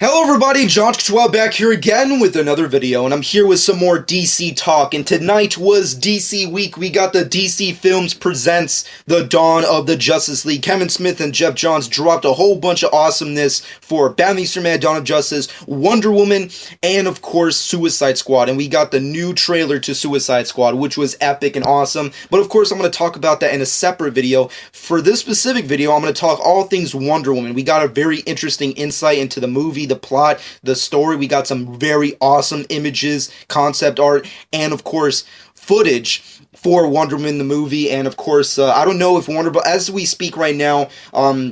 Hello everybody, John Couture back here again with another video, and I'm here with some more DC talk, and tonight was DC week. We got the DC Films Presents The Dawn of the Justice League. Kevin Smith and Geoff Johns dropped a whole bunch of awesomeness for Batman v Superman, Dawn of Justice, Wonder Woman, and of course Suicide Squad, and we got the new trailer to Suicide Squad, which was epic and awesome, but of course I'm going to talk about that in a separate video. For this specific video, I'm going to talk all things Wonder Woman. We got a very interesting insight into the movie, the plot, the story. We got some very awesome images, concept art, and of course footage for Wonder Woman the movie. And of course I don't know if as we speak right now,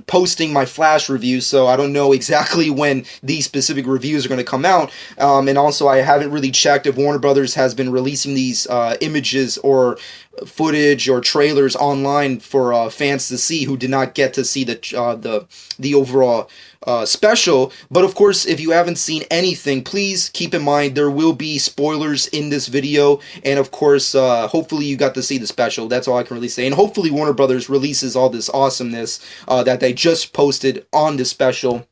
posting my Flash review, so I don't know exactly when these specific reviews are going to come out, and also I haven't really checked if Warner Brothers has been releasing these images or footage or trailers online for fans to see who did not get to see the overall special. But of course, if you haven't seen anything, please keep in mind there will be spoilers in this video, and of course hopefully you got to see the special. That's all I can really say, and hopefully Warner Brothers releases all this awesomeness that they just posted on this special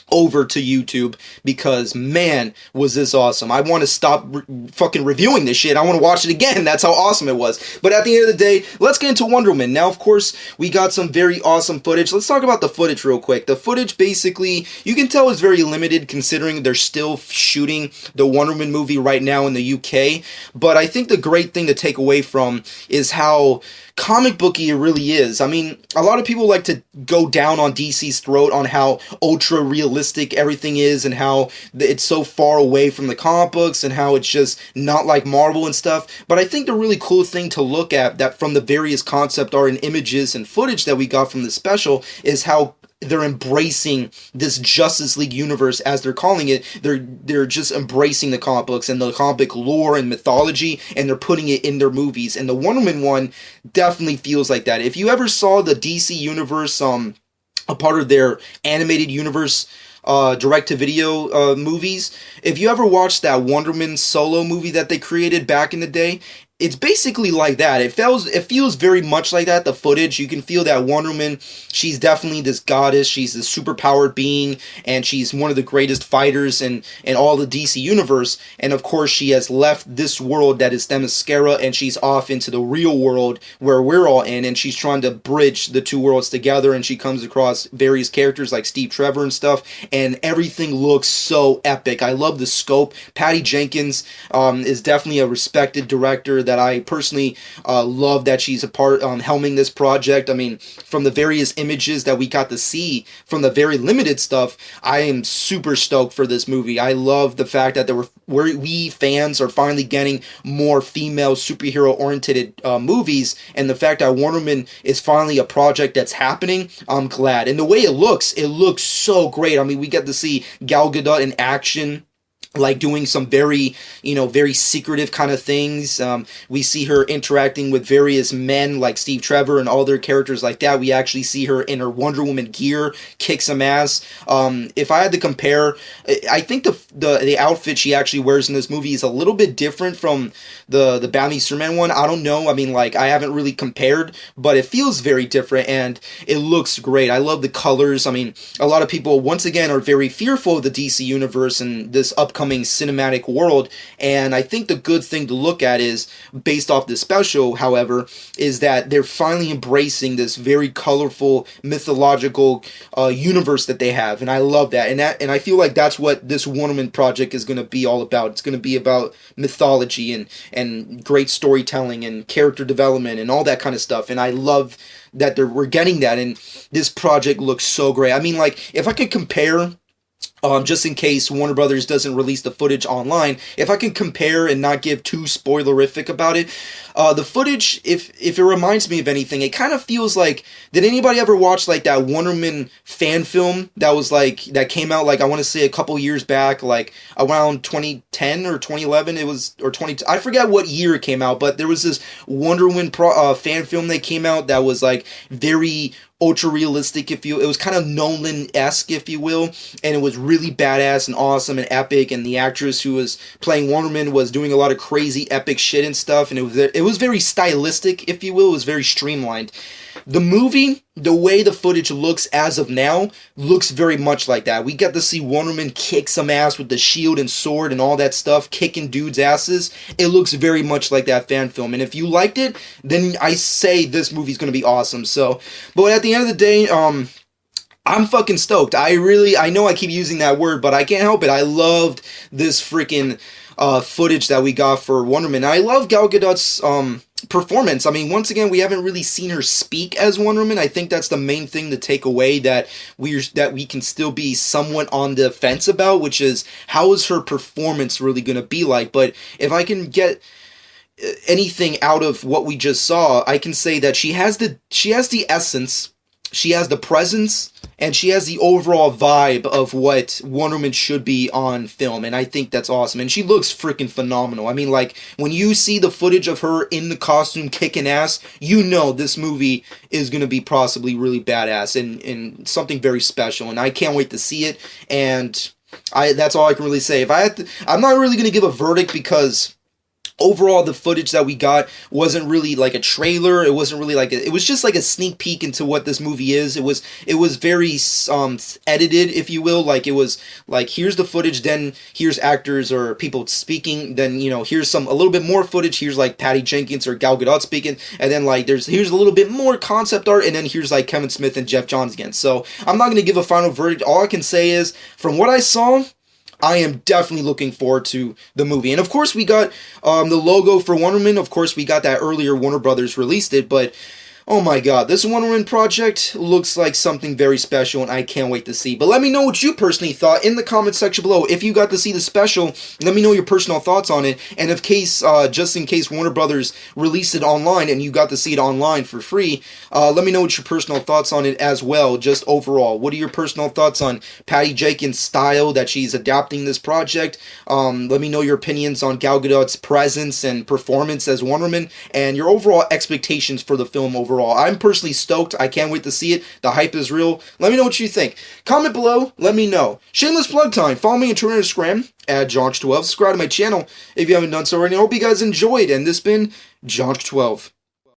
over to YouTube, because man, was this awesome. I want to stop fucking reviewing this shit. I want to watch it again. That's how awesome it was. But at the end of the day, let's get into Wonder Woman. Now, of course, we got some very awesome footage. Let's talk about the footage real quick. The footage, basically, you can tell is very limited considering they're still shooting the Wonder Woman movie right now in the UK. But I think the great thing to take away from is how comic booky it really is. I mean, a lot of people like to go down on DC's throat on how ultra realistic everything is and how it's so far away from the comic books and how it's just not like Marvel and stuff. But I think the really cool thing to look at, that from the various concept art and images and footage that we got from the special, is how they're embracing this Justice League universe, as they're calling it. They're just embracing the comic books and the comic book lore and mythology, and they're putting it in their movies. And the Wonder Woman one definitely feels like that. If you ever saw the DC universe, a part of their animated universe, direct-to-video movies, if you ever watched that Wonder Woman solo movie that they created back in the day, it's basically like that. It feels very much like that. The footage, you can feel that Wonder Woman, she's definitely this goddess. She's this superpowered being, and she's one of the greatest fighters in all the DC universe. And of course, she has left this world that is Themyscira, and she's off into the real world where we're all in, and she's trying to bridge the two worlds together. And she comes across various characters like Steve Trevor and stuff, and everything looks so epic. I love the scope. Patty Jenkins is definitely a respected director that I personally love that she's a part helming this project. I mean, from the various images that we got to see from the very limited stuff, I am super stoked for this movie. I love the fact that we fans are finally getting more female superhero oriented movies, and the fact that Wonder Woman is finally a project that's happening, I'm glad. And the way it looks so great. I mean, we get to see Gal Gadot in action, like doing some very, very secretive kind of things. We see her interacting with various men like Steve Trevor and all their characters like that. We actually see her in her Wonder Woman gear, kick some ass. If I had to compare, I think the outfit she actually wears in this movie is a little bit different from the Batman v Superman one. I don't know. I mean, like, I haven't really compared, but it feels very different and it looks great. I love the colors. I mean, a lot of people, once again, are very fearful of the DC universe and this upcoming cinematic world, and I think the good thing to look at is, based off this special, however, is that they're finally embracing this very colorful mythological universe that they have, and I love that. And I feel like that's what this Wonder Woman project is going to be all about. It's going to be about mythology and great storytelling and character development and all that kind of stuff, and I love that we're getting that, and this project looks so great. I mean, like, if I could compare, just in case Warner Brothers doesn't release the footage online, if I can compare and not give too spoilerific about it, the footage, if it reminds me of anything, it kind of feels like, did anybody ever watch like that Wonder Woman fan film that came out, like, I want to say a couple years back, like around 2010 or 2011, or 20, I forget what year it came out, but there was this Wonder Woman fan film that came out that was like very ultra realistic, it was kind of Nolan-esque, if you will, and it was really badass and awesome and epic, and the actress who was playing Wonder Woman was doing a lot of crazy epic shit and stuff, and it was very stylistic, if you will. It was very streamlined. the movie, the way the footage looks as of now, looks very much like that. We get to see Wonder Woman kick some ass with the shield and sword and all that stuff, kicking dudes' asses. It looks very much like that fan film. And if you liked it, then I say this movie's gonna be awesome. So, but at the end of the day, I'm fucking stoked. I know I keep using that word, but I can't help it. I loved this freaking footage that we got for Wonder Woman. I love Gal Gadot's performance. I mean, once again, we haven't really seen her speak as Wonder Woman. I think that's the main thing to take away that we can still be somewhat on the fence about, which is how is her performance really going to be like. But if I can get anything out of what we just saw, I can say that she has the essence, she has the presence, and she has the overall vibe of what Wonder Woman should be on film, and I think that's awesome. And she looks freaking phenomenal. I mean, like, when you see the footage of her in the costume kicking ass, you know this movie is going to be possibly really badass and something very special, and I can't wait to see it, and that's all I can really say. I'm not really going to give a verdict because overall, the footage that we got wasn't really like a trailer. It wasn't really like it was just like a sneak peek into what this movie is. It was very edited, if you will. Like, it was like, here's the footage, then here's actors or people speaking, then, you know, here's a little bit more footage. Here's like Patty Jenkins or Gal Gadot speaking, and then like here's a little bit more concept art, and then here's like Kevin Smith and Jeff Johns again. So I'm not going to give a final verdict. All I can say is, from what I saw, I am definitely looking forward to the movie. And of course, we got the logo for Wonder Woman. Of course, we got that earlier. Warner Brothers released it, but oh my god, this Wonder Woman project looks like something very special, and I can't wait to see. But let me know what you personally thought in the comment section below. If you got to see the special, let me know your personal thoughts on it. And if just in case Warner Brothers released it online and you got to see it online for free, let me know what your personal thoughts on it as well, just overall. What are your personal thoughts on Patty Jenkins' style that she's adapting this project? Let me know your opinions on Gal Gadot's presence and performance as Wonder Woman, and your overall expectations for the film overall. I'm personally stoked. I can't wait to see it. The hype is real. Let me know what you think. Comment below. Let me know. Shameless plug time. Follow me on Twitter and Instagram at Jonch12. Subscribe to my channel if you haven't done so already. I hope you guys enjoyed. And this has been Jonch12.